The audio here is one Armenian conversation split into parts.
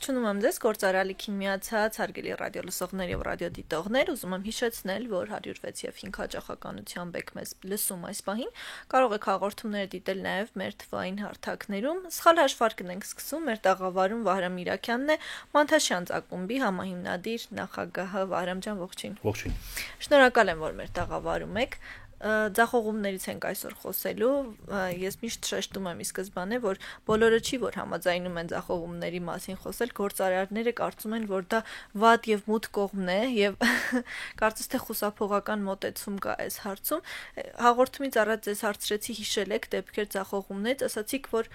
Ողջունում եմ ձեզ գործարալիքին միացած հարգելի ռադիո լսողներ եւ ռադիոդիտողներ, ուզում եմ հիշեցնել, որ 106 եւ 5 հաճախականությամբ եք մեզ լսում այս պահին, կարող եք հաղորդումները դիտել նաեւ մեր թվային հարթակներում։ Սխալ հաշվարկն ենք սկսում, մեր տաղավարում Վահրամ Իրաքյանն է, Մանթաշյանց ակումբի համահիմնադիր նախագահը։ Վահրամ ջան, ողջույն։ Ողջույն։ Շնորհակալ եմ, որ մեր տաղավարում եք։ Ձախողումներից ենք այսօր խոսելու, ես միշտ շեշտում եմ ի սկզբանե, որ բոլորը չի, որ համաձայնում են ձախողումների մասին խոսել, գործարարները կարծում են, որ դա վատ եւ մութ կողմն է եւ կարծես թե խուսափողական մոտեցում կա այս հարցում։ Հաղորդումից առաջ ձեզ հարցրեցի հիշել եք դեպքեր ձախողումներից, ասացիք, որ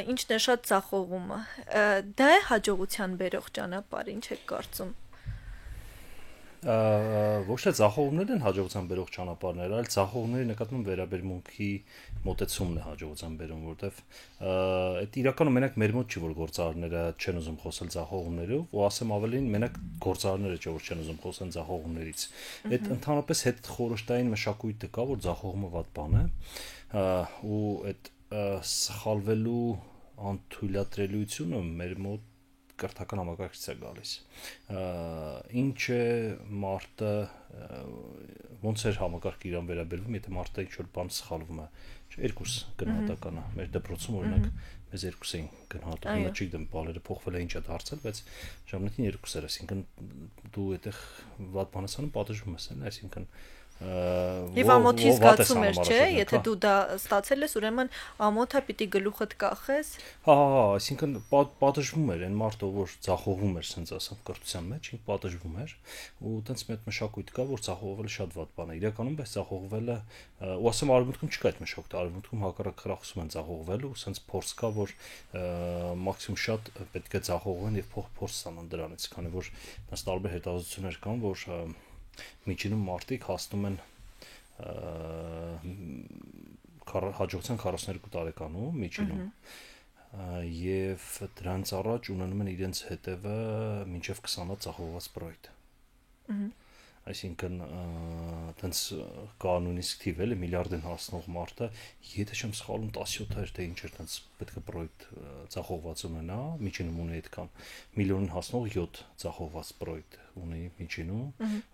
ինչն է շատ ձախողումը։ Դա է հաջողության բերող ճանապարհ, ինչ եք կարծում։ Ոչ թե ձախողումներն են հաջողության բերող ճանապարհները, այլ ձախողումների նկատմամբ վերաբերմունքի մոտեցումն է հաջողության բերում, որտեվ այդ իրականում մենակ մեր մոտ չի, որ գործարարները չեն ուզում խոսել ձախողումներով, ու ասեմ ավելին, մենակ գործարարները չէ, որ չեն ուզում խոսեն ձախողումներից։ Այդ ընդհանրապես հետ խորհրդային մշակույթը կա, որ ձախողումը վատ բան է, ու այդ սխալվելու անթույլատրելիությունը մեր մոտ կրթական համակարգից է գալիս։ Ինչ է մարդը ոնց է համակարգը իրան վերաբերվում, եթե մարդը ինչ-որ բան սխալվում է, երկուս գնահատական է։ Մեր դպրոցում օրինակ մեզ երկուս էին գնահատում, չգիտեմ, բալերը փոխվել է, ինչ է դարձել, բայց ժամանակին երկուս էր, այսինքն դու այդտեղ վատ բան ես անում, պատժվում ես, այսինքն Եվ ամոթի զգացում էր, չէ, եթե դու դա ստացել ես, ուրեմն ամոթը պիտի գլուխդ կախես։ Հա, այսինքն պատժվում էր այն մարդը, որ ձախողվում էր, ասենց ասեմ, կրթության մեջ, ինքը պատժվում էր, ու տենց մի հատ մշակույթ կա, որ ձախողվելը շատ վատ բան է։ Իրականում բայց ձախողվելը, ու ասեմ արևմուտքում չկա այդ մշակույթը, արևմուտքում հակառակ խրախուսում են ձախողվելու, ու ասենց փորձ կա, որ մաքսիմում շատ պետք է ձախողվեն եւ փորձ ստանան դրանից, քանի որ դրանց տարբեր հետազոտություններ կան, որ միջինում մարդիկ հասնում են հաջողության 42 տարեկանում միջինում եւ դրանց առաջ ունենում են իրենց հետևը մինչեւ 20 ձախողված պրոյեկտ։ Այսինքն տենց կա նույնիսկ թիվ էլի միլիարդին հասնող մարդը, եթե չեմ սխալվում 17 էր թե ինչ էր տենց պետք է պրոյեկտ ձախողված ունենա, միջինում ունի այդքան միլիոնին հասնող 7 ձախողված պրոյեկտ ունի միջինում,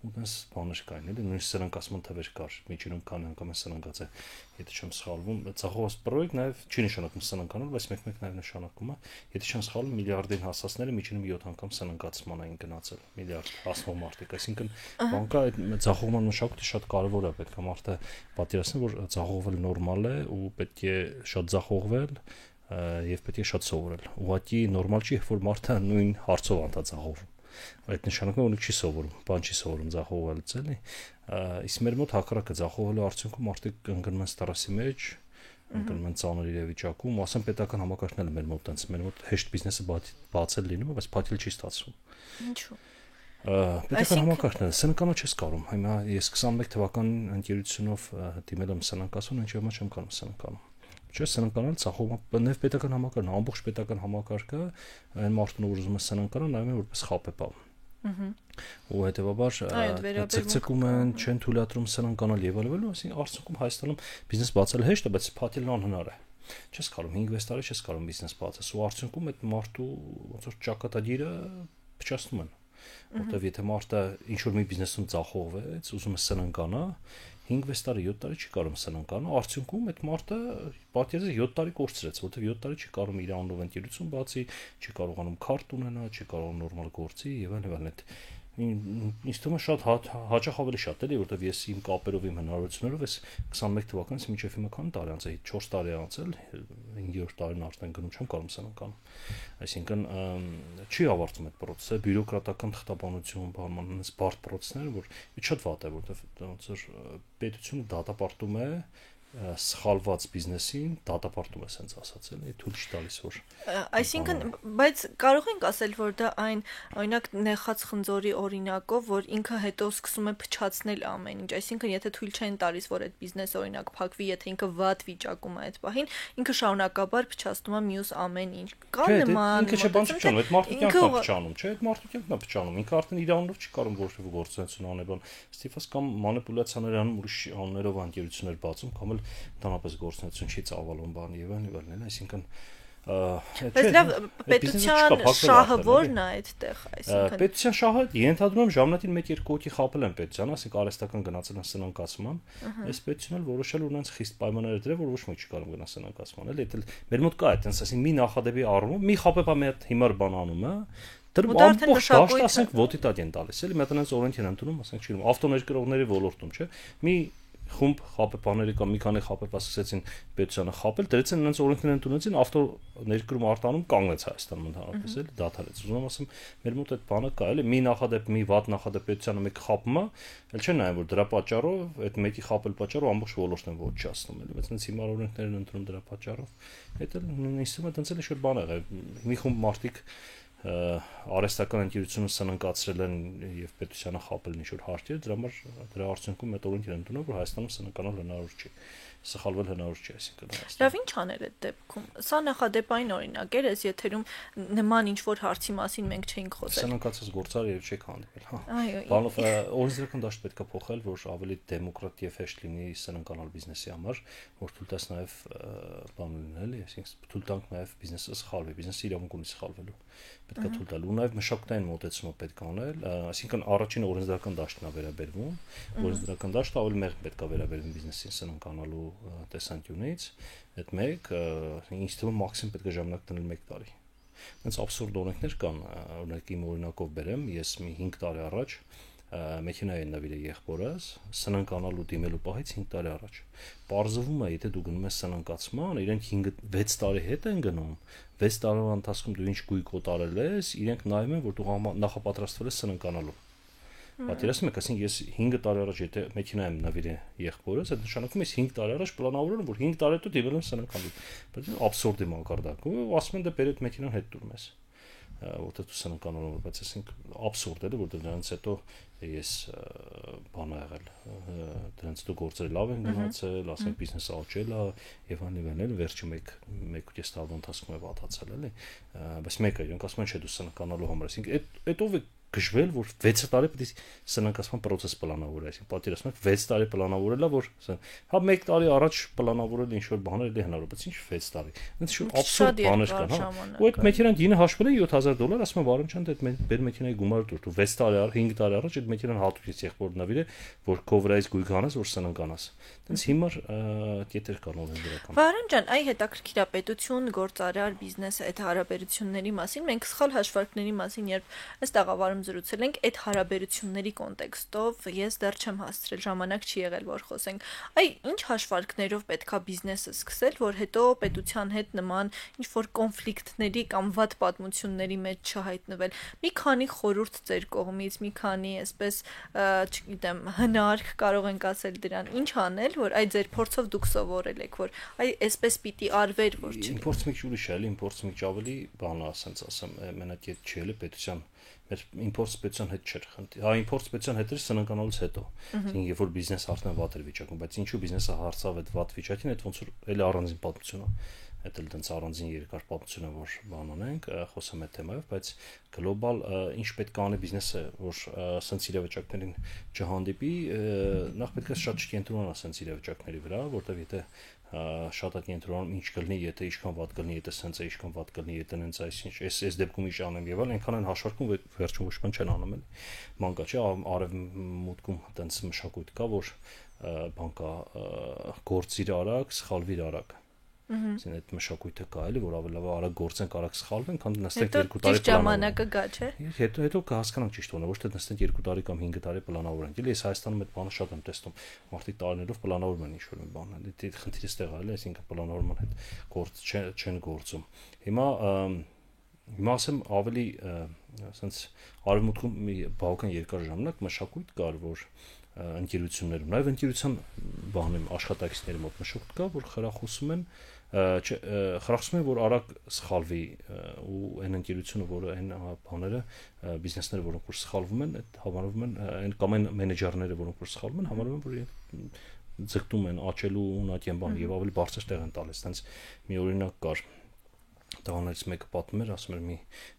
ու տենց բաներ կային էլի, նույնիսկ սրանկացման թվեր կար, միջինում քանի անգամ է սրանկացել, եթե չեմ սխալվում, ձախողված պրոյեկտ նաև չի նշանակում սրանկանալ, բայց մեկ-մեկ նաև նշանակում է, եթե չեմ սխալվում միլիարդին հասածները միջինում 7 անգամ սրանկացման էին գնացել, միլիարդ հասնող մարդիկ, այսինքն բանկա այդ ձախողման մշակույթը շատ կարևոր է, պետք է մարդը պատկերացնի, որ ձախողվել նորմալ է ու պետք է շատ ձախողվել եւ պետք է շատ սովորել։ Ուղղակի նորմալ չի, որ մարդը նույն հարցով անդա ձախողվում։ Այդ նշանակում է, որ չի սովորում, բան չի սովորում ձախողվելուց էլի։ Իսկ մեր մոտ հակառակը ձախողվելու արդյունքում մարդիկ ընկնում են ստրեսի մեջ, ընկնում են ծանր իրավիճակում, ու ասեմ պետական համակարգն էլ մեր մոտ տենց, մեր մոտ հեշտ բիզնեսը բացել լինում է, բայց փակել չի ստացվում։ Ինչու՞։ Պետական համակարգն է, սնկանոց չես կարող։ Հիմա ես 21 թվականին ընկերությունով դիմել եմ սնանկացուն, ինչ ոք չեմ կարող սնանկանում։ Չէ, սնանկանալ ցախողում է պետական համակարգն, ամբողջ պետական համակարգը այն մարդուն որ ուզում է սնանկանալ, նայում են որպես խապեպա։ Ու հետեւաբար ցկցկում են, չեն թույլատրում սնանկանալ եւ այլն, այսինքն արդյունքում Հայաստանում բիզնես բացել հեշտ է, բայց փակելն անհնար է։ Չես կարող 5-6 տարի չես կարող բիզնես բացել, ու արդյունքում այդ մարդու ոնց որ ճակատագիրը փչացնում են։ Որտեվ եթե մարդը ինչ որ մի բիզնեսում ձախողվեց, ուզում է սնանկանա, 5-6 տարի, 7 տարի չի կարող սնանկանալ, արդյունքում այդ մարդը պատերազմը 7 տարի կորցրեց, որտեվ 7 տարի չի կարող իր անունով ընկերություն բացի, չի կարողանում քարտ ունենա, չի կարող նորմալ գործի եւ այլն։ Ինձ թվում է շատ հաճախ ավելի շատ էլի, որտեվ ես իմ կապերով իմ հնարավորություններով ես 21 թվականից մինչև հիմա քանի տարի անց է, 4 տարի անցել, 5-րդ տարին արդեն գնում չեմ կարող սնանկան։ Այսինքն չի ավարտվում այդ process-ը, բյուրոկրատական թղթաբանություն, բանման բարդ process-ները, որ շատ վատ է, որտեվ ոնց որ պետությունը դատապարտում է սխալված բիզնեսին դատապարտում է sense ասած էլի թույլ չտալիս որ այսինքն բայց կարող ենք ասել որ դա այն օրինակ նեխած խնձորի օրինակով որ ինքը հետո սկսում է փչացնել ամեն ինչ այսինքն եթե թույլ չեն տալիս որ այդ բիզնեսը օրինակ փակվի եթե ինքը վատ վիճակում է այդ պահին ինքը շարունակաբար փչացնում է մյուս ամեն ինչ կա նման ինքը չէ բան չի փչանում այդ մարդու կյանքն է փչանում չէ այդ մարդու կյանքն է փչանում ինքը արդեն իր անունով չի կարող որևէ գործունեություն անել բան ստիփաս կամ մանիպուլյացիաներ անում ուրիշ անուններով անկերություններ բացում կամ ընդհանրապես գործունեություն չի ծավալում բան եւ այլն, այսինքն Բայց լավ, պետության շահը ո՞րն է այդտեղ, այսինքն պետության շահը ենթադրում եմ ժամանակին 1-2 հոգի խապել են պետության, ասենք արհեստական գնացել են սնանկացման, այս պետությունն էլ որոշել ունենց խիստ պայմաններ դրել, որ ոչ մեկ չի կարող գնալ սնանկացման, էլի դա մեր մոտ կա այդպես, ասենք մի նախադեպի առումով, մի խապեպա մի հատ հիմար բան անում է, դրում ամբողջ դաշտը ասենք ոտի տակ են տալիս, էլի մի հատ այնց օրենք են ընդունում, ասենք չի, ավտոներկրողների ոլորտում, չէ՞, մի խումբ խապեպաների կամ մի քանի խապեպա սկսեցին պետությանը խապել, դրեցին նրանց օրենքներ ընդունեցին, ավտոներկրում արտանում կանգնեց Հայաստանում ընդհանրապես, էլի դադարեց։ Ուզում եմ ասեմ, մեր մոտ այդ բանը կա, էլի մի նախադեպ, մի վատ նախադեպ պետությանը մեկ խապում է, էլ չեն նայում, որ դրա պատճառով այդ մեկի խապել պատճառով ամբողջ ոլորտն են ոչնչացնում, էլի, բայց այնց հիմար օրենքներ են ընդունում դրա պատճառով։ Այդ էլ ինստիտուտը տենց էլ ինչ-որ բան եղել, մի խումբ մարդիկ արհեստական ընկերությունը սնանկացրել են եւ պետությանը խապել ինչ-որ հարցեր, դրա արդյունքում այդ օրենքն են ընդունում, որ Հայաստանում սնանկանալ հնարավոր չի, սխալվել հնարավոր չի, այսինքն Հայաստանում։ Լավ, ինչ անել այդ դեպքում։ Սա նախադեպային օրինակ էր, այս եթերում նման ինչ-որ հարցի մասին մենք չէինք խոսել։ Սնանկացած գործարը եւ չեք հանդիպել, հա։ Այո։ Բանով օրենսդրական դաշտ պետք է փոխել, որ ավելի դեմոկրատ եւ հեշտ լինի սնանկանալ բիզնեսի համար, որ թույլ տաս նաեւ բան լինի, այսինքն թույլ տանք նաեւ բիզնեսը սխալվի, բիզնեսի իրավունք ունի սխալվելու։ Պետք է թույլ տալ ու նաև մշակութային մոտեցումը պետք է անել, այսինքն առաջին օրենսդրական դաշտն է վերաբերվում, օրենսդրական դաշտը ավելի մեղմ պետք է վերաբերվում բիզնեսին սնանկանալու տեսանկյունից, այդ մեկ, ինձ թվում է մաքսիմում պետք է ժամանակ տնել 1 տարի։ Այնց абսուրդ օրենքներ կան, օրինակ իմ օրինակով բերեմ, ես մի 5 տարի առաջ մեքենայի նավիրել եղբորս, սնանկանալու դիմելու պահից 5 տարի առաջ։ Պարզվում է, եթե դու գնում ես սնանկացման, իրենք 5-6 տարի հետ են գնում, 6 տարվա ընթացքում դու ինչ գույք օտարել ես, իրենք նայում են, որ դու նախապատրաստվել ես սնանկանալու։ Պատկերացնում եք, ասենք ես 5 տարի առաջ եթե մեքենա եմ նավիրել եղբորս, այդ նշանակում է 5 տարի առաջ պլանավորել եմ, որ 5 տարի հետո դիմել եմ սնանկանալու։ Բայց абսուրդի մակարդակը, ասում են դե բերեք մեքենան հետ տուրում ես։ Որտեղ դու սնանկանալու, բայց ասենք абսուրդ է, որ դրանից հետո ես բան եղել, դրանից հետո գործերը լավ են գնացել, ասենք բիզնեսը աճել է եւ անիվանել, վերջը 1.5 տարվա ընթացքում է վատացել, էլի, բայց մեկը իրենք ասում են չէ դու սնանկանալու համար, ասենք այդ ով է գժվել, որ 6 տարի պետք է սնանկացման process պլանավորել, այսինքն պատկերացնում եք 6 տարի պլանավորելա, որ հա 1 տարի առաջ պլանավորել ինչ որ բաներ էլի հնարավոր, բայց ինչ 6 տարի։ Այնց շուտ абսուրդ բաներ կան, հա։ Ու այդ մեքենան դինը հաշվել է $7,000, ասում եմ Վարոն ջան, դե այդ բեր մեքենայի գումարը դու 6 տարի առաջ, 5 տարի առաջ այդ մեքենան հատուկից եղբոր նավիր է, որ կովրայից գույք անես, որ սնանկանաս։ Այնց հիմար կետեր կան օրենսդրական։ Վարոն ջան, այ հետաքրքիր է պետություն, գործարար, բիզնեսը, այդ հարաբերությունների մասին, մենք սխալ հաշվարկների մասին երբ ըստ աղավարում զրուցել ենք, այդ հարաբերությունների կոնտեքստով ես դեռ չեմ հասցրել, ժամանակ չի եղել, որ խոսենք։ Այ ինչ հաշվարկներով պետքա բիզնեսը սկսել, որ հետո պետության հետ նման ինչ որ կոնֆլիկտների կամ վատ պատմությունների մեջ չհայտնվել։ Մի քանի խորհուրդ ձեր կողմից, մի քանի այսպես, չգիտեմ, հնարք կարող ենք ասել դրան, ինչ անել, որ այ ձեր փորձով դուք սովորել եք, որ այ այսպես պիտի արվեր, որ չի։ Import մի ուրիշ է, import մի ավելի բան ասենց ասեմ, մենակ այդ չի էլի պետության մեր import պետության հետ չէր խնդիր։ Հա import պետության հետ էր սնանկանալուց հետո։ Այսինքն երբ որ բիզնեսը արդեն վատ էր վիճակում, բայց ինչու բիզնեսը հարցավ այդ վատ վիճակին, այդ ոնց որ էլի առանձին պատմություն է։ Այդ էլ դենց առանձին երկար պատմություն է, որ բան ունենք, խոսեմ այդ թեմայով, բայց գլոբալ ինչ պետք է անի բիզնեսը, որ սենց իրավիճակներին չհանդիպի, նախ պետք է շատ չկենտրոնանա սենց իրավիճակների վրա, որտեղ եթե շատ է կենտրոնանում ինչ կլինի, եթե ինչքան վատ կլինի, եթե սենց է ինչքան վատ կլինի, եթե նենց այսինչ, այս դեպքում ինչ անեմ եւ այլ, այնքան են հաշվարկում, որ վերջում ոչ բան չեն անում էլի։ Մանկա չէ, արևմուտքում տենց մշակույթ կա, որ բան կա գործիր արագ, սխալվիր արագ։ Այսինքն այդ մշակույթը կա էլի, որ ավելի լավ արագ գործենք, արագ սխալվենք, քան նստենք 2 տարի ժամանակը գա, չէ։ Հետո կհասկանանք ճիշտ ոնը, ոչ թե նստենք 2 տարի կամ 5 տարի պլանավորենք։ Էլի ես Հայաստանում այդ բանը շատ եմ տեսնում։ Մարդիկ տարիներով պլանավորում են ինչ-որ մի բան։ Դե խնդիրը ստեղ է, էլի, այսինքն պլանավորման հետ գործ չեն գործում։ Հիմա ասեմ ավելի ասենց արևմուտքում մի բավական երկար ժամանակ մշակույթ կար, որ ընկերություններում, նաև ընկերության բանում աշխատակիցների մոտ մշակույթ կա, որ խրախուսում են որ արագ սխալվի ու այն ընկերությունը, որը այն բաները, բիզնեսները, որոնք որ սխալվում են, այդ համարվում են այն կամ այն մենեջերները, որոնք որ սխալվում են, համարվում են, որ ձգտում են աճելու ունակեն բան եւ ավելի բարձր տեղ են տալիս։ Այդպես մի օրինակ կար տղաներից մեկը պատմում էր, ասում էր մի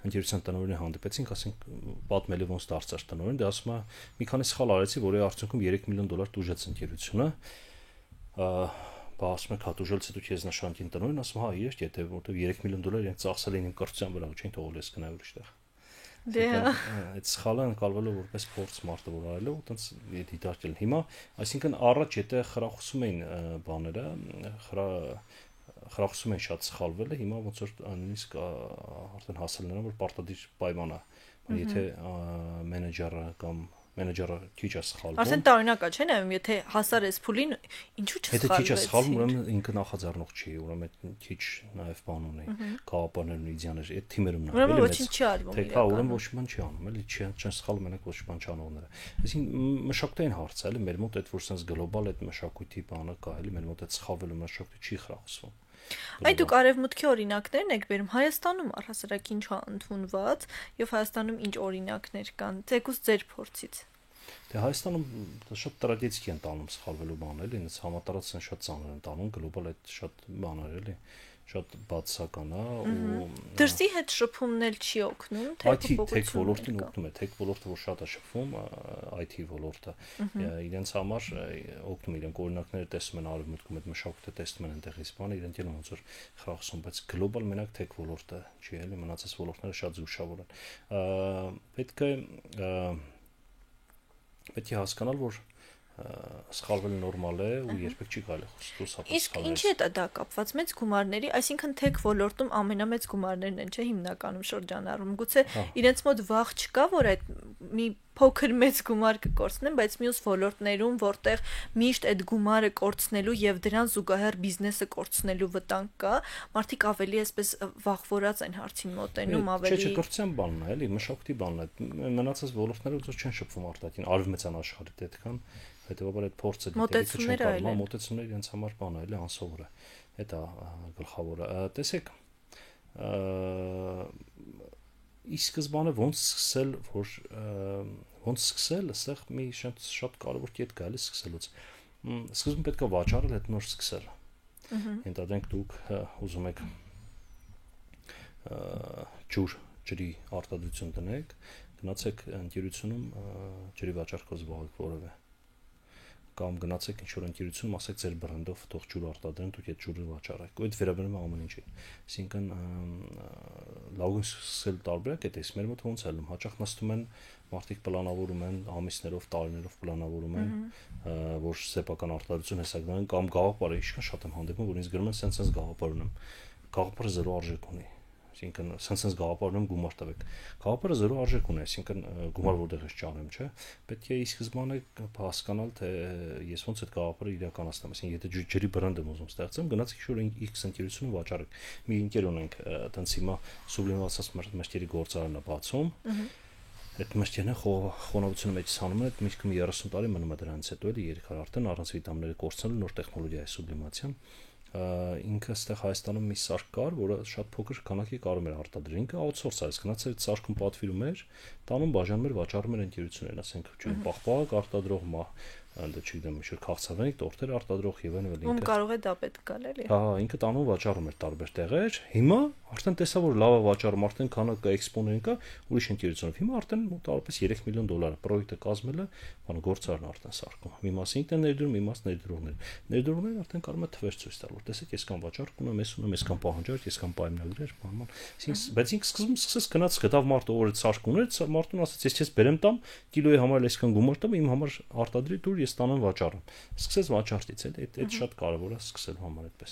ընկերության տնօրենի հանդիպեցինք, ասենք պատմելի ոնց դարձար տնօրեն, դե ասում է մի քանի սխալ արեցի, որի արդյունքում $3 միլիոն տուժեց ընկերությունը։ ասում եք հատուժելց հետո քեզ նշանքին տնօրեն ասում հա իրեք եթե որտեվ $3 միլիոն իրենք ծախսել էին իմ կրթության վրա չէին թողել ես գնալ ուրիշտեղ Դե այդ սխալը անցալվելու որպես փորձ մարդը որ արել է ու տենց դիտարկել հիմա այսինքն առաջ եթե խրախուսում էին բաները խրախուսում են շատ սխալվել է հիմա ոնց որ նույնիսկ արդեն հասել նրան որ պարտադիր պայման է եթե մենեջերը քիչ է սխալվում արդեն տարօրինակ է չէ՞ նայում եթե հասար էս փուլին ինչու չսխալվեց եթե քիչ է սխալվում չսխալվեց ուրեմն ինքը նախաձեռնող չի ուրեմն քիչ նաև բան ունի գաղափարներն ու իդեաներ այդ թիմերում նա ուրեմն ոչինչ չի արվում թե կա ուրեմն ոչ մի բան չի անում էլի չեն սխալում մենակ ոչ մի բան չանողները այսինքն մշակութային հարց է էլի մեր մոտ այդ որ sense գլոբալ այդ մշակույթի բանը կա էլի մեր մոտ այդ սխալվելու մշակույթը չի խրախուսվում Այդ դուք արևմուտքի օրինակներն եք բերում Հայաստանում առհասարակ ինչ է ընդունված եւ Հայաստանում ինչ օրինակներ կան ցեկուս ձեր փորձից Դե Հայաստանում շատ տրադիցիա են տանում սխալվելու բան էլի ինձ համատարած են շատ ծանր են տանում գլոբալ այդ շատ բաներ էլի շատ բացական է ու դրսի հետ շփումն էլ չի օգնում թե tech ոլորտին օգնում է tech ոլորտը որ շատ է շփվում IT ոլորտը իրենց համար օգնում իրենք օրինակները տեսնում են արևմուտքում այդ մշակույթը տեսնում են այնտեղից բանը իրենք էլ ոնց որ խրախուսում բայց գլոբալ մենակ tech ոլորտը չի էլի մնացած ոլորտները շատ զուշավոր են պետք է հասկանալ որ սխալվելը նորմալ է ու երբեք չի կարելի խոստովանել Իսկ ինչի հետ է դա կապված մեծ գումարների, այսինքն tech ոլորտում ամենամեծ գումարներն են, չէ՞, հիմնականում շրջանառում։ Գուցե իրենց մոտ վախ չկա, որ այդ մի փոքր մեծ գումար կկորցնեն, բայց մյուս ոլորտներում, որտեղ միշտ այդ գումարը կորցնելու եւ դրան զուգահեռ բիզնեսը կորցնելու վտանգ կա, մարդիկ ավելի այսպես վախվորած են հարցին մոտենում, ավելի Չէ, կրթության բանն է, էլի, մշակույթի բանն է։ Մնացած ոլորտները ոչ չեն շփվում արտաքին, արևմտյան աշխարհի հետ կան, հետեւաբար այդ փորձը մոտեցումները իրենց համար բան է, էլի, անսովոր է։ Դա գլխավորը։ Տեսեք, ի սկզբանե ոնց սկսել, այստեղ մի շատ կարևոր կետ կա, էլի, սկսելուց։ Սկզբում պետք է վաճառել, հետ նոր սկսել։ Ենթադրենք դուք ուզում եք ջրի արտադրություն տնեք, գնացեք ընկերությունում ջրի վաճառքով զբաղվեք որևէ կամ գնացեք ինչ-որ ընկերությունում, ասեք ձեր բրենդով թող ջուր արտադրեն, դուք այդ ջուրը վաճառեք։ Ու այդ վերաբերում է ամեն ինչին։ Այսինքն լավագույն սկսել տարբերակ է դες մեր մոտ ոնց է ելնում, հաճախ նստում են մարդիկ պլանավորում են ամիսներով, տարիներով պլանավորում են, որ սեփական արտադրություն հեսա կամ գաղափարը ինչքան շատ եմ հանդիպում, որ ինձ գրում են սենց գաղափար ունեմ։ Գաղափարը զերո արժեք ունի։ Այսինքն սենց գաղափարում գումար տվեք։ Գաղափարը զերո արժեք ունի, այսինքն գումար որտեղ ես ճանեմ, չէ՞։ Պետք է ի սկզբանե հասկանալ, թե ես ոնց այդ գաղափարը իրականացնեմ, այսինքն եթե ջրի բրենդ եմ ուզում ստեղծեմ, գնացեք ինչ-որ X ընկերությունում վաճառեք։ Մի ընկեր ունենք, տենց հիմա սուբլիմացած մշտերի գործարանն է բացում։ Այդ մշտերն խոնավությունը մեջ ցանում են, այդ միշտ 30 տարի մնում է դրանից հետո էլի երկար արդեն առանց վիտամինները կորցնելու նոր տեխնոլոգիա է սուբլիմացիան։ Ինքը այստեղ Հայաստանում մի սարք կար, որը շատ փոքր քանակի կարում էր արտադրել։ Ինքը outsource է, գնացել այդ սարքում պատվիրում էր, տանում բաժանում էր, վաճառում էր ընկերություններին, ասենք, չէ, պաղպաղ արտադրող դա չգիտեմ, ինչ-որ քաղցավենիք, տորտեր արտադրող եւ այլն ինքը։ Ում կարող է դա պետք գալ էլի։ Հա, ինքը տանում վաճառում էր տարբեր տեղեր։ Հիմա արդեն տեսա որ լավ է վաճառում, արդեն քանակը էքսպոներին կա ուրիշ ընկերությունով։ Հիմա արդեն մոտավորապես $3 միլիոն պրոյեկտը կազմել է, բան գործարն արդեն սարքում։ Մի մասը ինքն է ներդրում, մի մասը ներդրողներ։ Ներդրողներն արդեն կարող են թվեր ցույց տալ, որ տեսեք, ես կամ վաճառք ունեմ, ես կամ պահանջարկ, ես կամ պայմանագրեր, բանման։ Բայց ինքը սկզբում սկսեց գնաց գտավ մարդը որ այդ սարք ուներ, մարդուն ասաց, ես քեզ բերեմ տամ, կիլոյի համար այսքան գումար տամ, իմ համար արտադրի դուր ես տանեմ վաճառում։ Սկսեց վաճառից էլ, այդ շատ կարևոր է սկսելու համար այդպես։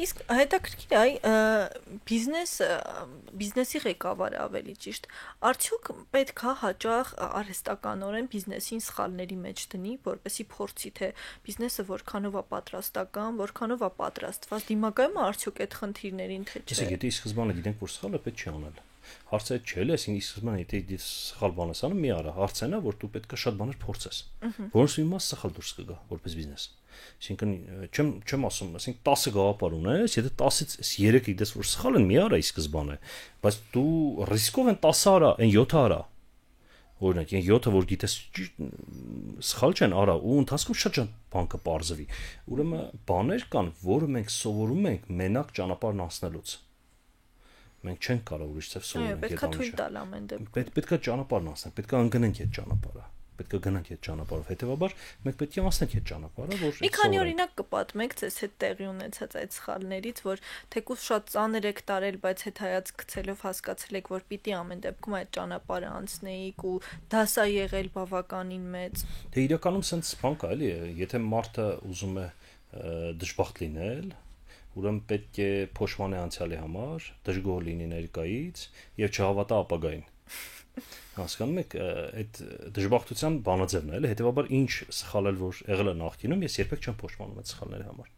Իսկ հետաքրքիր է, բիզնեսի ղեկավարը ավելի ճիշտ, արդյոք պետք է հաճախ արհեստականորեն բիզնեսին սխալների մեջ դնի, որպեսզի փորձի թե բիզնեսը որքանով է պատրաստական, որքանով է պատրաստված, դիմակայում է արդյոք այդ խնդիրներին թե չէ։ Եթե ի սկզբանե գիտենք որ սխալ է, պետք չի անել։ Հարցը չէ, այսինքն ի սկզբանե եթե սխալ բան ես անում, մի արա, հարցն է, որ դու պետք է շատ բաներ փորձես։ Որոնց մի մասը սխալ դուրս կգա որպես բիզնես։ Այսինքն չեմ ասում, այսինքն 10 գաղափար ունես, եթե 10-ից 3-ը գիտես որ սխալ են, մի արա ի սկզբանե, բայց դու ռիսկով են 10 արա, այն 7-ը արա։ Օրինակ, այն 7-ը որ գիտես սխալ չեն, արա, ու ընթացքում շատ բան կպարզվի։ Ուրեմն բաներ կան, որը մենք սովորում ենք մենակ ճանապարհն անցնելուց։ Մենք չենք կարող ուրիշ ծև սովորենք այդ ամենը։ Պետք է թույլ տալ ամեն դեպքում։ Պետք է ճանապարհն անցնենք, պետք է ընկնենք այդ ճանապարհը։ պետք է գնանք այդ ճանապարհով, հետեւաբար մենք պետք է անցնենք այդ ճանապարհը, որ մի քանի օրինակ կպատմեք ձեզ հետ տեղի ունեցած այդ սխալներից, որ թեկուզ շատ ծանր եք տարել, բայց հետ հայացք գցելով հասկացել եք, որ պիտի ամեն դեպքում այդ ճանապարհը անցնեիք ու դասա եղել բավականին մեծ։ Դե իրականում sense բան կա, էլի, եթե մարդը ուզում է դժբախտ լինել, ուրեմն պետք է փոշմանի անցյալի համար դժգոհ լինի ներկայից եւ չհավատա ապագային։ Հասկանում եք, այդ դժբախտության բանաձևն է, էլի, հետեւաբար ինչ սխալ էլ որ եղել է նախկինում, ես երբեք չեմ փոշմանում այդ սխալների համար։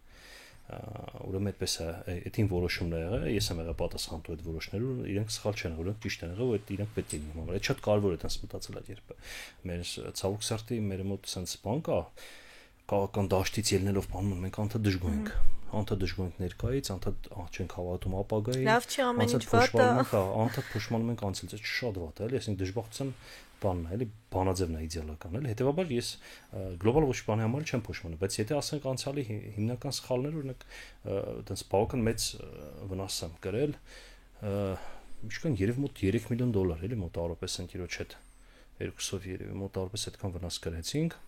Ուրեմն այդպես է, այդին որոշումն է եղել, ես եմ եղել պատասխանատու այդ որոշումներու, իրենք սխալ չեն եղել, ճիշտ են եղել, ու այդ իրենք պետք է լինի համար։ Այդ շատ կարևոր է տես մտածել այդ երբը։ Մեր ցավոք սրտի մեր մոտ sense բան կա, քաղաքական դաշտից ելնելով բանում ենք անդադ դժգոհ ենք, անդադ դժգոհ ենք ներկայից, անդադ չենք հավատում ապագային, լավ չի ամեն ինչ վատ է, անդադ փոշմանում ենք անցել, դա շատ վատ է, էլի, այսինքն դժբախտության բանն է, էլի, բանաձևն է իդեալական, էլի, հետեւաբար ես գլոբալ ոչ բանի համար չեմ փոշմանում, բայց եթե ասենք անցյալի հիմնական սխալներ, օրինակ, այդպես բավական մեծ վնաս եմ կրել, ինչքան երևի մոտ $3 միլիոն, էլի, մոտավորապես ընկերոջ հետ, երկուսով երևի մոտավորապես այդքան վնաս կրեցինք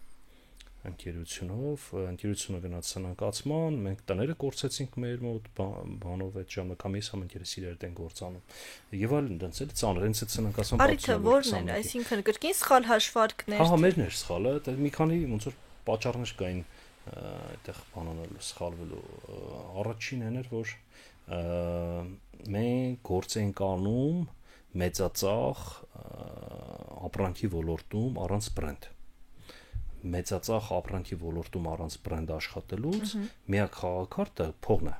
ընկերությունը գնաց սնանկացման, մենք տները կորցեցինք մեր մոտ բանով այդ ժամանակամիս համընկերս իրար դեն գործանում։ Եվ այլն դրանց էլ ծանր, հենց այդ սնանկացման Արիթը ո՞րն էր, այսինքն կրկին սխալ հաշվարկներ։ Հա, մերն էր սխալը, դա մի քանի ոնց որ պատճառներ կային այդտեղ բանանելու, սխալվելու։ Առաջինն էր, որ մենք գործ էինք անում մեծածախ ապրանքի ոլորտում առանց բրենդ։ Մեծածախ ապրանքի ոլորտում առանց բրենդ աշխատելուց միակ խաղակարտը փողն է։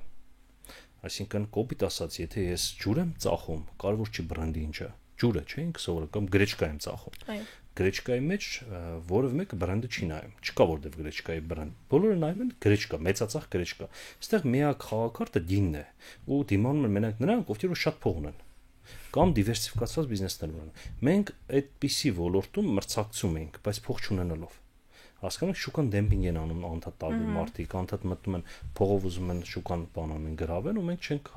Այսինքն կոպիտ ասած, եթե ես ջուր եմ ծախում, կարևոր չի բրենդի ինչը, ջուրը չէ, ինքը սովորական կամ գրեչկա եմ ծախում։ Գրեչկայի մեջ որևէ մեկը բրենդը չի նայում։ Չկա որտեվ գրեչկայի բրենդ։ Բոլորը նայում են գրեչկա, մեծածախ գրեչկա։ Այստեղ միակ խաղակարտը դինն է, ու դիմանում են մենակ նրանք, ովքեր որ շատ փող ունեն կամ դիվերսիֆիկացված բիզնեսներ ունեն։ Մենք այդպիսի ոլորտում մրցակցում ենք, բայց փող չունենալով։ Հասկանում եք, շուկան դեմպինգ են անում անդադ տարբեր մարդիկ, անդադ մտնում են փողով ուզում են շուկան բանան են գրավել, ու մենք չենք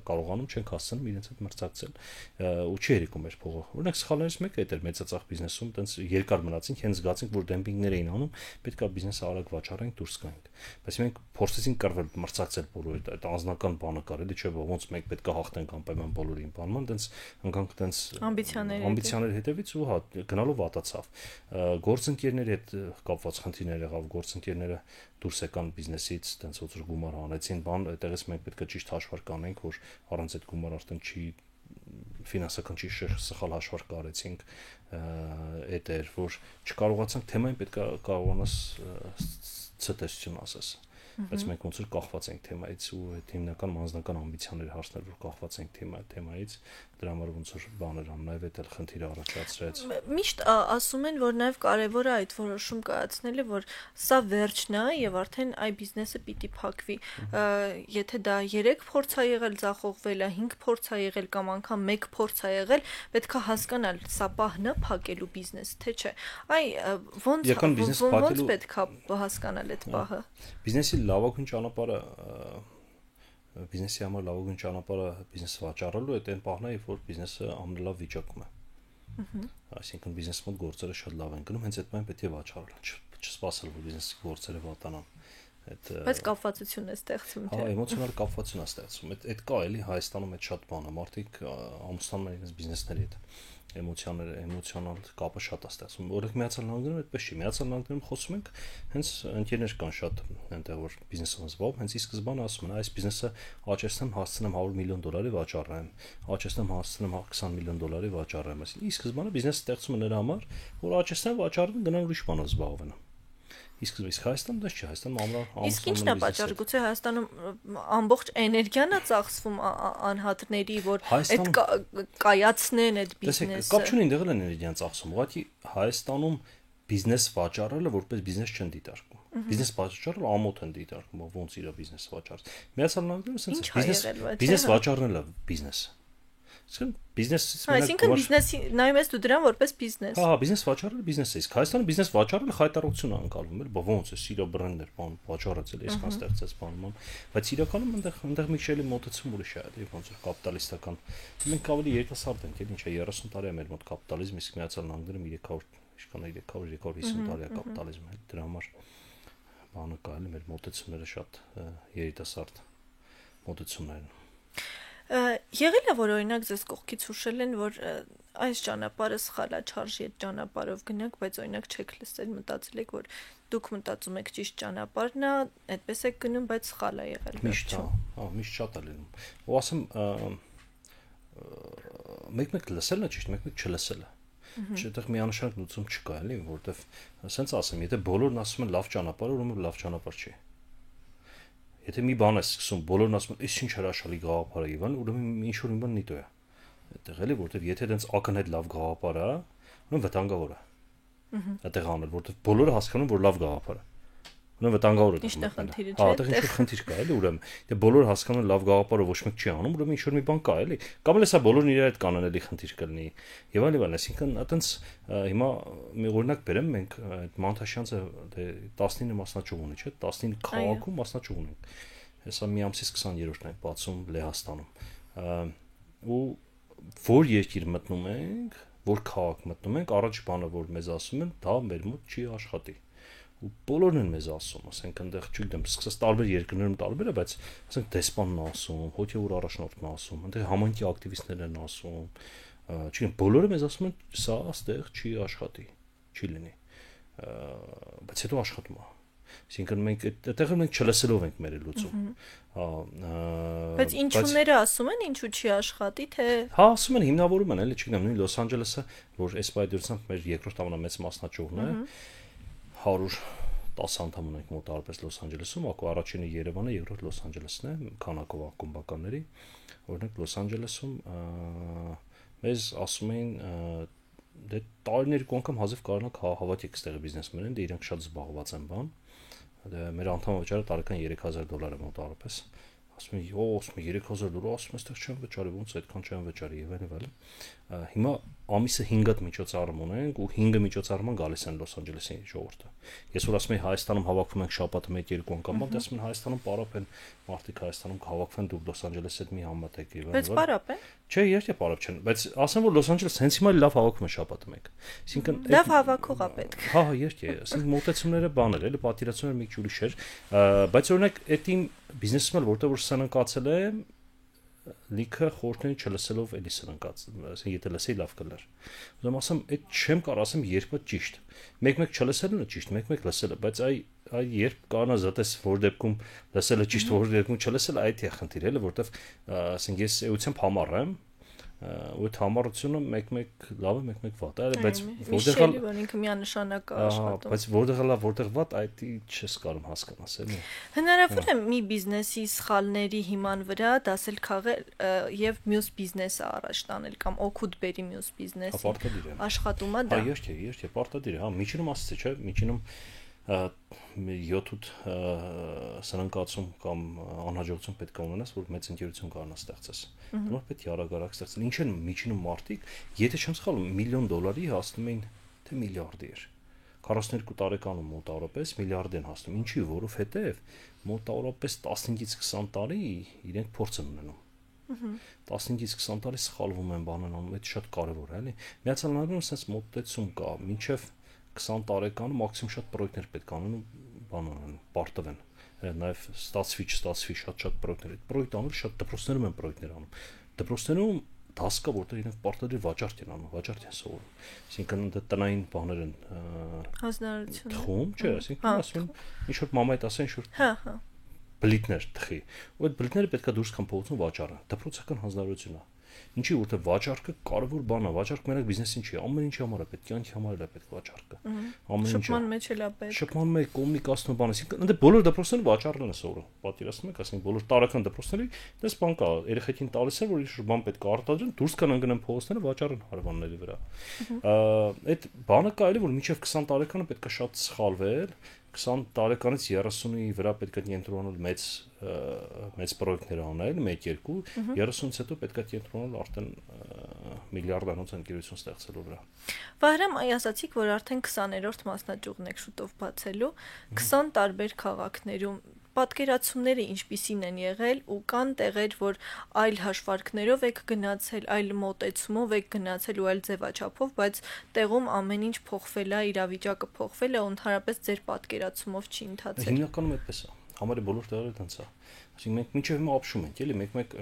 կարողանում, չենք հասցնում իրենց հետ մրցակցել ու չի երիկում մեր փողը։ Օրինակ սխալներից մեկը դա էր մեծածախ բիզնեսում, տենց երկար մնացինք, հենց զգացինք, որ դեմպինգներ էին անում, պետք է բիզնեսը արագ վաճառենք, դուրս գանք։ Բայց մենք փորձեցինք կռվել, մրցակցել բոլոր այդ անձնական բանը կարելի չէ, ոնց մենք պետք է հաղթենք անպայման բոլորին բանման, տենց ընկանք տենց ամբիցիաների հետևից ու հա գնալով վատացավ։ Գործընկերների հետ կապված խնդիրներ եղավ, գործընկերները դուրս եկան բիզնեսից, տենց ոնց գումար հանեցին, բան, այդտեղից մենք պետք է ճիշտ հաշվարկ անենք, որ առանց այդ գումար արդեն չի ֆինանսական չի սխալ հաշվարկ արեցինք, այդ էր, որ չկարողացանք թեմային պետք է կարողանաս ցտեսություն ասես։ Բայց մենք ոնց որ կախված ենք թեմայից ու այդ հիմնական անձնական ամբիցիաների հարցներ որ կախված ենք թեմայից, դրա համար ոնց որ բաներ ան նաև այդ խնդիրը առաջացրեց։ Միշտ ասում են, որ նաև կարևոր է այդ որոշում կայացնելը, որ սա վերջն է եւ արդեն այ բիզնեսը պիտի փակվի։ Եթե դա 3 փորձ է եղել ձախողվել, 5 փորձ է եղել կամ անգամ 1 փորձ է եղել, պետք է հասկանալ սա պահն է փակելու բիզնես, թե չէ։ Այ ոնց պետք է հասկանալ այդ պահը։ Բիզնեսի լավագույն ճանապարհը բիզնեսի համար լավագույն ճանապարհը բիզնես վաճառելու այդ այն պահն է, երբ որ բիզնեսը ամենալավ վիճակում է։ Այսինքն բիզնես մոտ գործերը շատ լավ են գնում, հենց այդ պահին պետք է վաճառել, չսպասել որ բիզնեսի գործերը վատանան։ Բայց կապվածություն է ստեղծում թե։ Հա, էմոցիոնալ կապվածություն է ստեղծում։ Այդ կա էլի Հայաստանում այդ շատ բան է, մարդիկ ամուսնանում են իրենց բիզնեսների հետ։ Էմոցիոնալ կապը շատ է ստեղծում։ Օրինակ Միացյալ Նահանգներում այդպես չի։ Միացյալ Նահանգներում խոսում ենք, հենց ընկերներ կան շատ, այնտեղ որ բիզնեսով զբաղվում, հենց ի սկզբանե ասում են, այս բիզնեսը աճեցնեմ, հասցնեմ $100 միլիոն վաճառեմ, աճեցնեմ, հասցնեմ $20 միլիոն վաճառեմ։ Այսինքն ի սկզբանե բիզնեսը ստեղծում է նրա համար, որ աճեցնեն, վաճառեն, գնան ուրիշ բանով զբաղվեն։ Իսկ Հայաստանում դա չի, Հայաստանում ամենալավ իսկ ինչն է պատճառը, գուցե Հայաստանում ամբողջ էներգիան է ծախսվում անհատների, որ այդ կայացնեն այդ բիզնեսը։ Կապ չունի, այնտեղ էլ էներգիան ծախսում, ուղղակի Հայաստանում բիզնես վաճառելը որպես բիզնես չեն դիտարկում։ Բիզնես վաճառելը ամոթ են դիտարկում, ոնց իր բիզնես վաճառել։ Միացյալ Նահանգներում sense բիզնես վաճառելը բիզնես։ Բիզնեսից այսինքն բիզնեսի նայում ես դու դրան որպես բիզնես։ Հա, բիզնես վաճառելը բիզնես է։ Իսկ Հայաստանում բիզնես վաճառելը խայտարակություն է անցալվում, էլ ոնց է, սիրո բրենդեր, բան վաճառեցել, այսքան ստեղծեց բանում։ Բայց իրականում այնտեղ մի քիչ էլի մոտեցում ուրիշ է, էլի ոնց որ կապիտալիստական։ Մենք ավելի երիտասարդ ենք, էլ ինչ է 30 տարի է մեր մոտ կապիտալիզմ, իսկ Միացյալ Նահանգներում Իշքան 300-350 տարի կապիտալիզմը, դրա համար բանը կա, էլի մեր մոտեցումները շատ երիտասարդ մոտեցումներ են։ Եղել է, որ օրինակ ձեզ կողքից հուշել են, որ այս ճանապարհը սխալ է, չարժի այդ ճանապարհով գնանք, բայց օրինակ չեք լսել, մտածել եք, որ դուք մտածում եք ճիշտ ճանապարհն է, այդպես եք գնում, բայց սխալ է եղել։ Միշտ, միշտ շատ է լինում։ Ու ասեմ, մեկ-մեկ լսելն է ճիշտ, մեկ-մեկ չլսելը։ Չդեռ միանշանակ լուծում չկա, էլի, որովհետև ասենց ասեմ, եթե բոլորն ասում են լավ ճանապարհ, ուրեմն լավ ճանապարհ չի։ Եթե մի բան է սկսում, բոլորն ասում են, «Էս ինչ հրաշալի գաղափար է», Իվան, ուրեմն ինչ որ մի բան նիտո է։ Այդտեղ էլի, որովհետև եթե դենց ակնհայտ լավ գաղափար է, ուրեմն վտանգավոր է։ Այդտեղ անել, որովհետև բոլորը հասկանում, որ լավ գաղափար է։ Ուրեմն վտանգավոր է։ Այդտեղ ինչ որ խնդիր կա, էլի, ուրեմն, եթե բոլորը հասկանում են լավ գաղափարը ոչ մեկ չի անում, ուրեմն ինչ որ մի բան կա, էլի։ Կամ էլ հեսա բոլորն իրար հետ կանան, էլի խնդիր կլինի։ Եվ այլն, այսինքն, այտենց հիմա մի օրինակ բերեմ, մենք այդ Մանթաշյանցը 19 մասնաճյուղ ունի, չէ՞, 19 քաղաքում մասնաճյուղ ունենք։ Հեսա մի ամսից 20-րդն է բացում Լեհաստանում։ Ու որ երկիր մտնում ենք, որ քաղաք մտնում ենք, առաջ բանը որ մեզ ասում են, դա մեր մոտ չի աշխատի։ Ու բոլորն են մեզ ասում, ասենք այնտեղ չգիտեմ, սկսած տարբեր երկրներում տարբեր է, բայց ասենք դեսպանն ասում, հոգևոր առաջնորդն ասում, այնտեղ համայնքի ակտիվիստներն են ասում, չգիտեմ, բոլորը մեզ ասում են, սա այստեղ չի աշխատի, չի լինի։ Բայց հետո աշխատում է։ Այսինքն մենք այդտեղ մենք չլսելով ենք մեր լուծում։ Բայց ինչուները ասում են, ինչու չի աշխատի, թե հա, ասում են հիմնավորում են, էլի չգիտեմ, նույն Լոս Անջելեսը, որ SP-դրությամբ մեր երկրորդ ամենամեծ մասնաճյուղն է, 110 անդամ ունենք մոտարպես Լոս Անջելեսում, ակու առաջինը Երևանը, երկրորդ Լոս Անջելեսն է, քանակով ակումբականների, օրինակ Լոս Անջելեսում մեզ ասում էին դե տարիներ անգամ հազիվ կարողանանք հավատիք այստեղ բիզնեսմեններ, դե իրենք շատ զբաղված են բան։ Դե մեր անդամավճարը տարեկան $3000 է մոտարապես։ Ասում են, ասում են $3000, ասում են, այստեղ չեմ վճարի, ոնց այդքան չեմ վճարի եւ այլն։ Հիմա ամիսը 5 հատ միջոցառում ունենք ու 5 միջոցառման գալիս են Լոս Անջելեսի ժողովուրդը։ Ես որ ասում եմ Հայաստանում հավաքվում ենք շաբաթը 1-2 անգամ, ասում են Հայաստանում պարապ են, մարդիկ Հայաստանում հավաքվեն, դուք Լոս Անջելեսի հետ մի համատեք եւ այլն։ Բայց պարապ են։ Չէ, իհարկե պարապ չեն, բայց ասեմ որ Լոս Անջելես հենց հիմա լավ հավաքում է շաբաթը մեկ։ Այսինքն լավ հավաքող է պետք։ Հա, իհարկե, ասենք մոտեցումները բան էր, էլի պատիրացումները մի քիչ ուրիշ էր, բայց օրինակ այդ իմ բիզնեսում էլ որտեղ որ սնանկացել է լիքը խորհուրդների չլսելով էլի սնանկած, ասենք եթե լսեի լավ կլար։ Ուրեմն ասեմ, այդ չեմ կարող ասեմ երբ է ճիշտ։ Մեկ-մեկ չլսելն է ճիշտ, մեկ-մեկ լսելը, բայց այ երբ կանա զատես որ դեպքում լսելը ճիշտ, որ դեպքում չլսելը այդ է խնդիրը, էլի, որտեվ ասենք ես էությամբ համառ եմ, ու այդ համառությունը մեկ-մեկ լավ է, մեկ-մեկ վատ է, բայց որտեղ որ ինքը միանշանակ աշխատում։ Բայց որտեղ լավ, որտեղ վատ, այդ չես կարող հասկանալ, էլի։ Հնարավոր է մի բիզնեսի սխալների հիման վրա դասել քաղել եւ մյուս բիզնեսը առաջ տանել կամ օգուտ բերի մյուս բիզնեսին։ Աշխատում է դա։ Հա, իհարկե, պարտադիր է, հա, միջինում ասեցի, չէ, միջինում 7-8 սնանկացում կամ անհաջողություն պետք է ունենաս, որ մեծ ընկերություն կարողանաս ստեղծես։ Դու պետք է արագ ստեղծել։ Ինչ են միջինում մարդիկ, եթե չեմ սխալվում, $1 միլիոն հասնում էին, թե միլիարդի էր։ 42 տարեկանում մոտավորապես միլիարդ են հասնում։ Ինչի, որովհետև մոտավորապես 15-ից 20 տարի իրենք փորձ են ունենում։ 15-ից 20 տարի սխալվում են բանն անում, այդ շատ կարևոր է, էլի։ Միացյալ Նահանգներում sense մոտեցում կա, մինչև 20 տարեկանում մաքսիմում շատ պրոյեկտներ պետք է անեն ու բան անեն, պարտվեն։ Նաև ստացվի շատ պրոյեկտներ։ Այդ պրոյեկտ անում շատ դպրոցներում են պրոյեկտներ անում։ Դպրոցներում դաս կա, որտեղ իրենք պարտադիր վաճառք են անում, վաճառք են սովորում։ Այսինքն դա տնային բաներ են հանձնարարություն։ Թխում, չէ, այսինքն ասում ինչ որ մամայդ ասեն, ինչ որ հա բլիթներ թխի։ Ու այդ բլիթները պետքա դուրս գան փողոցում վաճառը։ Դպրոցական հանձնարարություն է։ Ինչի որտեղ վաճառքը կարևոր բան է, վաճառքը մենակ բիզնեսին չի, ամեն ինչի համար է պետք, կյանքի համար է պետք վաճառքը։ Ամեն ինչը։ Շփման մեջ էլ է պետք։ Շփման մեջ կոմունիկացիոն բան, այսինքն ընդ բոլոր դպրոցները վաճառն են սովորում։ Պատկերացնում եք, ասենք բոլոր տարական դպրոցների դες բան կա, երեխեքին տալիս է, որ ինչ բան պետք է արտադրեն, դուրս կանան գնան փողոցները վաճառեն հարևանների վրա։ Այդ բանը կա էլի, որ մինչև 20 տարեկանը պետք է շատ սխալվել, 20 տարեկանից 30-ի վրա պետք է կենտրոնալ մեծ պրոյեկտներ անել, 1-2, 30-ից հետո պետք է կենտրոնալ արդեն միլիարդանոց ընկերություն ստեղծելու վրա։ Վահրամ, ասացիք, որ արդեն 20-րդ մասնաճյուղն եք շուտով բացելու, 20 տարբեր քաղաքներում պատկերացումները ինչպիսին են եղել ու կան տեղեր, որ այլ հաշվարկներով եք գնացել, այլ մոտեցումով եք գնացել ու այլ ձևաչափով, բայց տեղում ամեն ինչ փոխվել է, իրավիճակը փոխվել է ու ընդհանրապես ձեր պատկերացումով չի ընթացել։ Հիմնականում այդպես է։ Համարի բոլոր տեղերը տենց է։ Այսինքն մենք մինչև հիմա ապշում ենք, էլի, մեկ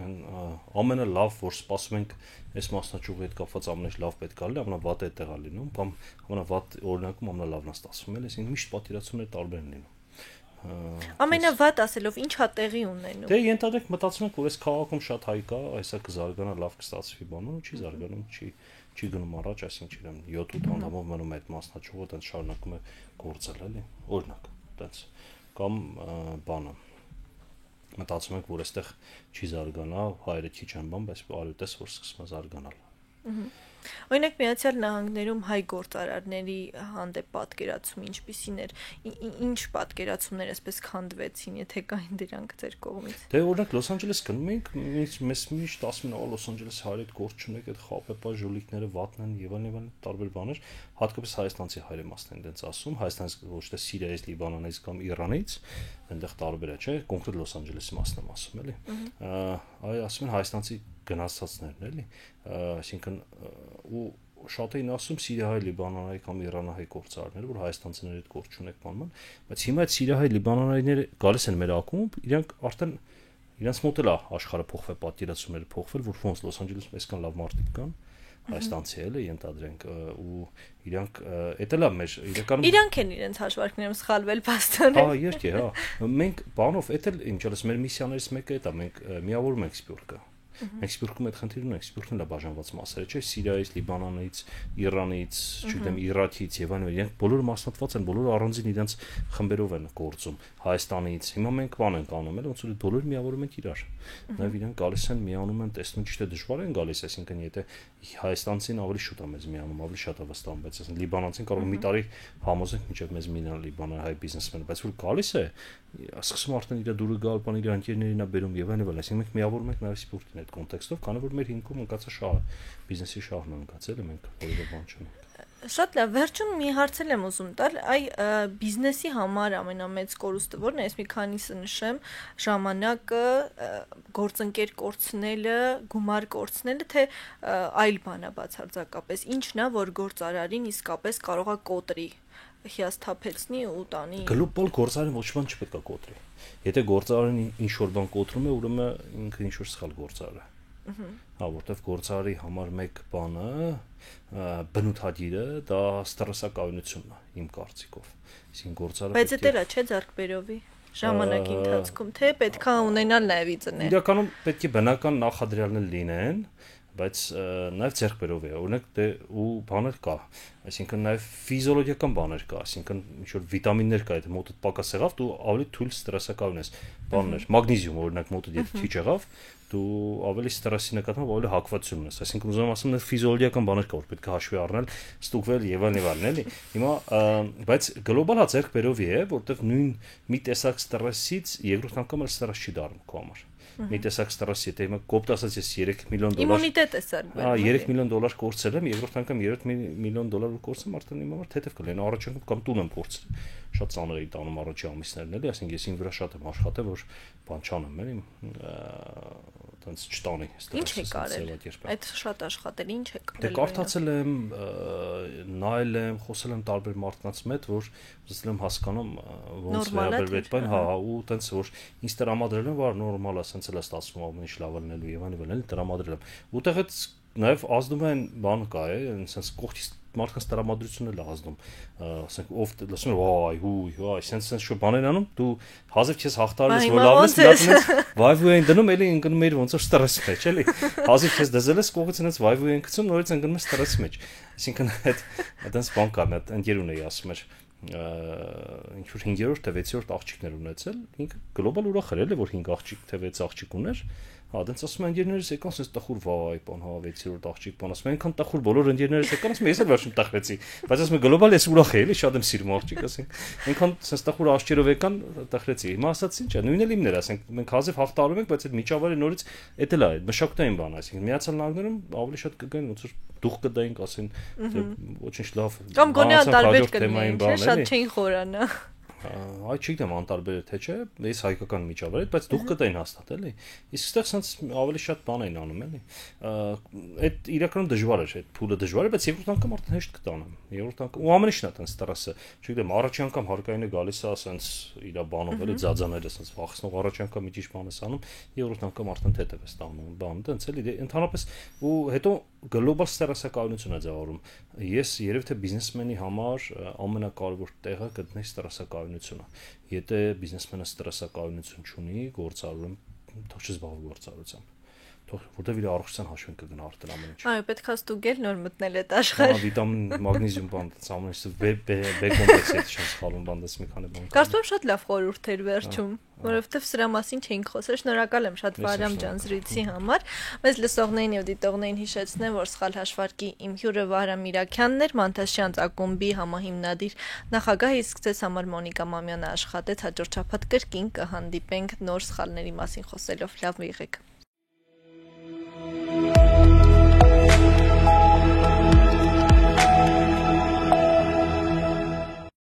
ամենալավ, որ սպասում ենք, այս մասնաճյուղի հետ կապված ամենից լավ պետք է լինի, ամենավատը է տեղա լինում, կամ ամենավատ օրինակում ամենալավն է ստացվում, էլի, այսինքն միշտ պատկերացումները տարբեր են լինում։ Ամենավատ ասելով ինչ հա տեղի ունենում։ Դե ենթադրենք մտածում ենք, որ այս քաղաքում շատ հայ կա, այսա կզարգանա, լավ կստացվի բանը, չի զարգանում, չի գնում առաջ, այսինքն 7-8 անդամով մնում է այդ մասնաճյուղը, տենց շարունակում է գործել, էլի, օրինակ, տենց կամ բանը մտածում ենք, որ այստեղ չի զարգանա, հայերը քիչ են բան, բայց արյուտես որ սկսում է զարգանալ։ Օրինակ Միացյալ Նահանգներում հայ գործարարների հանդեպ պատկերացում ինչպիսին էր, ինչ պատկերացումներ այսպես քանդվեցին, եթե կային դրանք ձեր կողմից։ Դե օրինակ Լոս Անջելես գնում ենք, մեզ միշտ ասում են, Լոս Անջելեսի հայեր գործ չունեք, այդ խապեպա ժուլիկները վատն են եւ այլն տարբեր բաներ, հատկապես հայաստանցի հայերի մասն են դենց ասում, Հայաստանից ոչ թե Սիրիայից, Լիբանանից կամ Իրանից, այնտեղ տարբեր է, չէ՞, կոնկրետ Լոս Անջելեսի մասն եմ ասում, էլի։ Այ ասում են հայաստանցի գնացածներն էլի, այսինքն ու շատ էին ասում Սիրիահայ, Լիբանանահայ կամ Իրանահայ գործարարները, որ հայաստանցիների հետ գործ չունեք բանման, բայց հիմա այդ Սիրիահայ, Լիբանանահայները գալիս են մեր ակումբ, իրանք արդեն իրանց մոտ էլ է աշխարհը փոխվել, պատկերացումները փոխվել, որ ոնց Լոս Անջելեսում այսքան լավ մարդիկ կան, հայաստանցի էլ է ենթադրենք ու իրանք էտել է մեր իրականում իրանք են իրենց հաշվարկներում սխալվել փաստորեն։ Հա, իհարկե, հա։ Մենք բանով էտել ինչ ասես մեր միսիաներից մեկը է դա, մենք միավորում ենք Սփյուռքը։ Մենք Սփյուռքում այդ խնդիրը ունենք, Սփյուռքն էլ է բաժանված մասերը, չէ՞, Սիրիայից, Լիբանանից, Իրանից, չգիտեմ, Իրաքից եւ այլն, իրենք բոլորը մասնատված են, բոլորը առանձին իրենց խմբերով են գործում, Հայաստանից։ Հիմա մենք բան ենք անում, էլ ոնց որ բոլորը միավորում ենք իրար։ Նաեւ իրենք գալիս են, միանում են, տեսնում ճիշտ է դժվար են գալիս, այսինքն եթե Հայաստանցին ավելի շուտ է մեզ միանում, ավելի շատ է վստահում, բայց այսինքն Լիբանանցին կարող մի տարի համոզենք մինչեւ մեզ մինան Լիբանանահայ բիզնեսմեն, բայց որ գալիս է, սկսում արդեն իր դուրը գալ, բան իր ընկերներին է բերում եւ այլն, այսինքն մենք միավորում ենք նաեւ Սփյուռքին այդ կոնտեքստով, քանի որ մեր հիմքում ընկած է շահը, բիզնեսի շահն է ընկած, էլի մենք որևէ բան չունենք։ Շատ լավ, վերջում մի հարցել եմ ուզում տալ, այ բիզնեսի համար ամենամեծ կորուստը ո՞րն է, ես մի քանիսը նշեմ, ժամանակը, գործընկեր կորցնելը, գումար կորցնելը, թե այլ բան է բացարձակապես, ինչն է, որ գործարարին իսկապես կարող է կոտրի, հիասթափեցնի ու տանի։ Գլոբալ գործարարին ոչ բան չպետք է կոտրի։ Եթե գործարարին ինչ որ բան կոտրում է, ուրեմն ինքը ինչ որ սխալ գործարար է։ Հա, որտեվ գործարարի համար մեկ բանը բնութագիրը դա ստրեսակայությունն է իմ կարծիքով։ Այսինքն գործարարը բայց դա էլ է, չէ՞, ձեռքբերովի ժամանակի ընթացքում, թե պետքա ունենալ նաև իծներ։ Իրականում պետք է բնական նախադրյալներ լինեն, բայց նաև ձեռքբերով է, օրինակ դե ու բաներ կա, այսինքն նաև ֆիզիոլոգիական բաներ կա, այսինքն ինչ որ վիտամիններ կա, եթե մոտդ պակաս եղավ, դու ավելի թույլ ստրեսակայուն ես, բաններ, մագնիզիում օրինակ մոտդ եթե քիչ եղավ, դու ավելի ստրեսի նկատմամբ ավելի հակվածություն ունես, այսինքն ուզում եմ ասեմ, նաև ֆիզիոլոգիական բաներ կա, որ պետք է հաշվի առնել, ստուգվել եւ այլն, էլի։ Հիմա բայց գլոբալ հա ձեռքբերովի է, որտեղ նույն մի տեսակ ստրեսից երկրորդ անգամ էլ ստրես չի դառնում քո համար։ Մի տեսակ ստրես, եթե հիմա կոպտ ասած ես 3 միլիոն դոլար իմունիտետ է սարքում։ Հա, 3 միլիոն դոլար կորցրել եմ, երկրորդ անգամ 3 միլիոն դոլար կորցրեմ, արդեն իմ համար թեթև կլինի, առաջ անգամ կամ տուն եմ կորցրել։ Շատ ծանր էի տանում առաջի ամիսներն էլի, ասենք ես ինձ վրա շատ եմ աշխատել, որ բան չանեմ, էլի, տենց չտանի Ինչ է կարել։ Այդ շատ աշխատել, ինչ է կարել։ Դե կարդացել եմ, նայել եմ, խոսել եմ տարբեր մարդկանց հետ, որ ուզում եմ հասկանամ ոնց վերաբերվել բան, հա, ու տենց որ ինձ տրամադրել են, որ նորմալ է, ասենց էլ է ստացվում ամեն ինչ լավ լինելու եւ այլն, տրամադրել եմ։ Ուտեղ այդ նաև ազդում են բան կա, ասենց կողքից մարդկանց տրամադրությունն էլ ազդում, ասենք ով լսում է, վայ, հույ, ասենց շո բաներ անում, դու հազիվ չես հաղթարես, որ լավ ես, դրանց վայվու են դնում, էլի ընկնում էր ոնց որ ստրես մեջ, էլի։ Հազիվ չես դզել ես կողքից այնց վայվու են գցում, նորից ընկնում ես ստրես մեջ։ Այսինքն այդպես բան կա, մի ընկեր ունեի ասում էր ինչ որ 5-րդ թե 6-րդ աղջիկներ ունեցել, ինքը գլոբալ ուրախ էր էլի, որ 5 աղջիկ թե 6 աղջիկ ուներ։ Հա, դենց ասում են ընկերներս եկան, ասես տխուր վայ, բան, հա, 6-րդ աղջիկ, բան, ասում են, այնքան տխուր բոլոր ընկերներս եկան, ասում են, ես էլ վերջում տխրեցի, բայց ասում են գլոբալ ես ուրախ եմ, էլի, շատ եմ սիրում աղջիկ, ասենք, այնքան ասես տխուր աղջիկերով եկան, տխրեցի։ Հիմա ասած ինչ է, նույնն էլ իմն էր, ասենք, մենք հազիվ հաղթարում ենք, բայց այդ միջավայրը նորից էդ էլ է, մշակութային բան, այսինքն Միացյալ Նահանգներում ավելի շատ կգային, ոնց որ դուխ կդային, ասեն, ոչինչ լավ։ Կամ գոնե տարբեր կլինեն, շատ չէին խորանա։ Այդ չգիտեմ անտարբեր է թե չէ, ես հայկական միջավայր եմ, բայց դուք կտային հաստատ էլի։ Իսկ այստեղ sense ավելի շատ բան էին անում էլի։ Այդ իրականում դժվար էր, այդ փուլը դժվար է, բայց երկրորդ անգամ արդեն հեշտ կտանեմ։ Երկրորդ անգամ ու ամենիշն է տենց տրասը։ Չգիտեմ, առաջի անգամ հարկայինը գալիս է, sense իր բանով էլի ձածաները sense վախցնող առաջի անգամ մի ճիշտ բան ես անում, երկրորդ անգամ արդեն թեթև ես տանում, բան տենց էլի ընդհանրապես ու հետո գլոբալ ստրեսակայություն է ձևավորում։ Ես երևի թե բիզնեսմենի համար ամենակարևոր տեղը գտնի ստրեսակայությունն է։ Եթե բիզնեսմենը ստրեսակայություն չունի, գործարարում թող չզբաղվի գործարարությամբ։ Որտեվ իր առողջության հաշվին կգնա արդեն ամեն ինչ։ Այո, պետք է ստուգել նոր մտնել այդ աշխարհ։ Վիտամին, մագնիզիում բան, ամեն ինչ B կոմպլեքսի հետ չես խալում բանդես մի քանի բան։ Կարծում եմ շատ լավ խորհուրդ էր վերջում, որովհետև սրա մասին չէինք խոսել։ Շնորհակալ եմ շատ Վարամ ջան զրույցի համար։ Մեզ լսողներին եւ դիտողներին հիշեցնեմ, որ սխալ հաշվարկի իմ հյուրը Վարամ Իրաքյանն էր, Մանթաշյանց ակումբի համահիմնադիր նախագահ, իսկ ձեզ համար Մոնիկա Մամյանը աշխատեց, հաջորդ շաբաթ կրկին կհանդիպենք նոր սխալների մասին խոսելով։ Լավ եղեք։